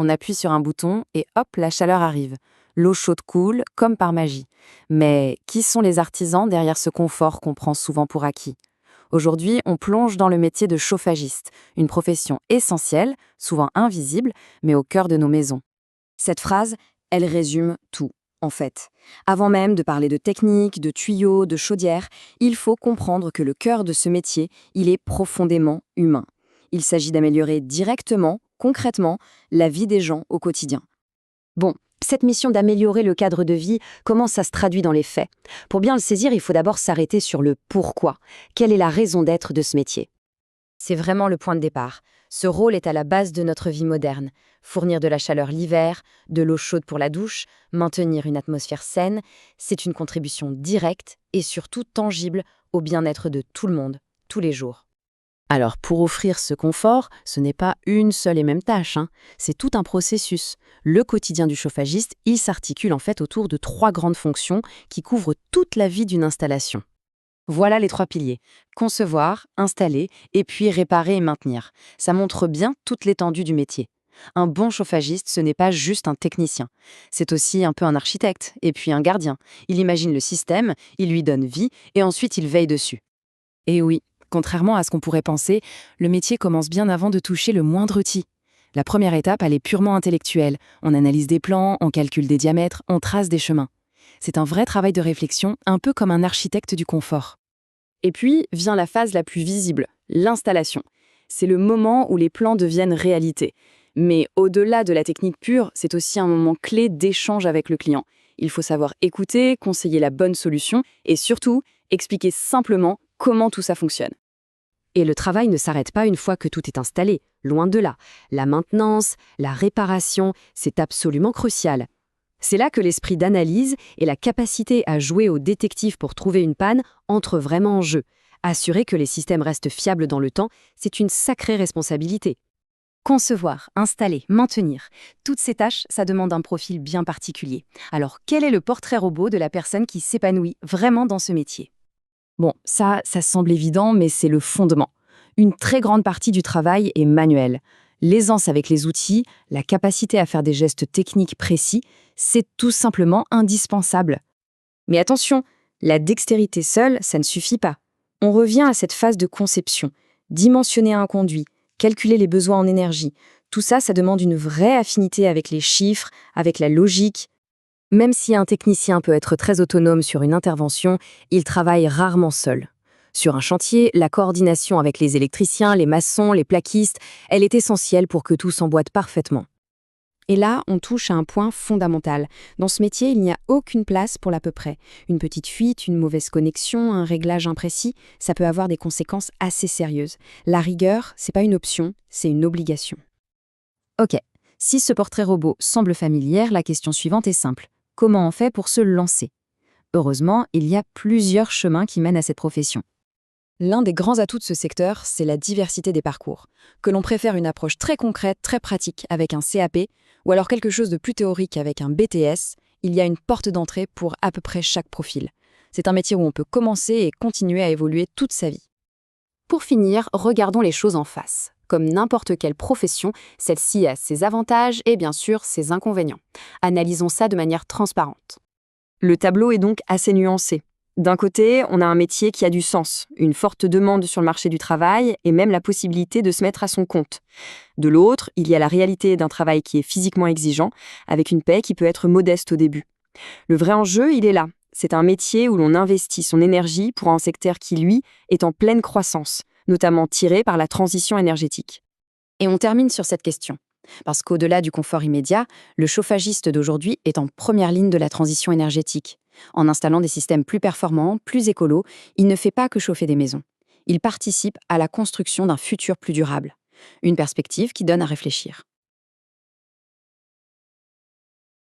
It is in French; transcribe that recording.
On appuie sur un bouton et hop, la chaleur arrive. L'eau chaude coule, comme par magie. Mais qui sont les artisans derrière ce confort qu'on prend souvent pour acquis? Aujourd'hui, on plonge dans le métier de chauffagiste, une profession essentielle, souvent invisible, mais au cœur de nos maisons. Cette phrase, elle résume tout, en fait. Avant même de parler de technique, de tuyaux, de chaudière, il faut comprendre que le cœur de ce métier, il est profondément humain. Il s'agit d'améliorer directement, concrètement, la vie des gens au quotidien. Bon, cette mission d'améliorer le cadre de vie, comment ça se traduit dans les faits? Pour bien le saisir, il faut d'abord s'arrêter sur le pourquoi. Quelle est la raison d'être de ce métier? C'est vraiment le point de départ. Ce rôle est à la base de notre vie moderne. Fournir de la chaleur l'hiver, de l'eau chaude pour la douche, maintenir une atmosphère saine, c'est une contribution directe et surtout tangible au bien-être de tout le monde, tous les jours. Alors, pour offrir ce confort, ce n'est pas une seule et même tâche, c'est tout un processus. Le quotidien du chauffagiste, il s'articule en fait autour de 3 grandes fonctions qui couvrent toute la vie d'une installation. Voilà les 3 piliers. Concevoir, installer et puis réparer et maintenir. Ça montre bien toute l'étendue du métier. Un bon chauffagiste, ce n'est pas juste un technicien. C'est aussi un peu un architecte et puis un gardien. Il imagine le système, il lui donne vie et ensuite il veille dessus. Et oui, contrairement à ce qu'on pourrait penser, le métier commence bien avant de toucher le moindre outil. La première étape, elle est purement intellectuelle. On analyse des plans, on calcule des diamètres, on trace des chemins. C'est un vrai travail de réflexion, un peu comme un architecte du confort. Et puis vient la phase la plus visible, l'installation. C'est le moment où les plans deviennent réalité. Mais au-delà de la technique pure, c'est aussi un moment clé d'échange avec le client. Il faut savoir écouter, conseiller la bonne solution et surtout expliquer simplement comment tout ça fonctionne. Et le travail ne s'arrête pas une fois que tout est installé, loin de là. La maintenance, la réparation, c'est absolument crucial. C'est là que l'esprit d'analyse et la capacité à jouer au détective pour trouver une panne entrent vraiment en jeu. Assurer que les systèmes restent fiables dans le temps, c'est une sacrée responsabilité. Concevoir, installer, maintenir, toutes ces tâches, ça demande un profil bien particulier. Alors, quel est le portrait robot de la personne qui s'épanouit vraiment dans ce métier? Bon, ça semble évident, mais c'est le fondement. Une très grande partie du travail est manuelle. L'aisance avec les outils, la capacité à faire des gestes techniques précis, c'est tout simplement indispensable. Mais attention, la dextérité seule, ça ne suffit pas. On revient à cette phase de conception. Dimensionner un conduit, calculer les besoins en énergie, tout ça, ça demande une vraie affinité avec les chiffres, avec la logique. Même si un technicien peut être très autonome sur une intervention, il travaille rarement seul. Sur un chantier, la coordination avec les électriciens, les maçons, les plaquistes, elle est essentielle pour que tout s'emboîte parfaitement. Et là, on touche à un point fondamental. Dans ce métier, il n'y a aucune place pour l'à peu près. Une petite fuite, une mauvaise connexion, un réglage imprécis, ça peut avoir des conséquences assez sérieuses. La rigueur, c'est pas une option, c'est une obligation. Ok, si ce portrait robot semble familier, la question suivante est simple. Comment on fait pour se lancer? Heureusement, il y a plusieurs chemins qui mènent à cette profession. L'un des grands atouts de ce secteur, c'est la diversité des parcours. Que l'on préfère une approche très concrète, très pratique avec un CAP, ou alors quelque chose de plus théorique avec un BTS, il y a une porte d'entrée pour à peu près chaque profil. C'est un métier où on peut commencer et continuer à évoluer toute sa vie. Pour finir, regardons les choses en face. Comme n'importe quelle profession, celle-ci a ses avantages et bien sûr ses inconvénients. Analysons ça de manière transparente. Le tableau est donc assez nuancé. D'un côté, on a un métier qui a du sens, une forte demande sur le marché du travail et même la possibilité de se mettre à son compte. De l'autre, il y a la réalité d'un travail qui est physiquement exigeant, avec une paie qui peut être modeste au début. Le vrai enjeu, il est là. C'est un métier où l'on investit son énergie pour un secteur qui, lui, est en pleine croissance, notamment tiré par la transition énergétique. Et on termine sur cette question. Parce qu'au-delà du confort immédiat, le chauffagiste d'aujourd'hui est en première ligne de la transition énergétique. En installant des systèmes plus performants, plus écolos, il ne fait pas que chauffer des maisons. Il participe à la construction d'un futur plus durable. Une perspective qui donne à réfléchir.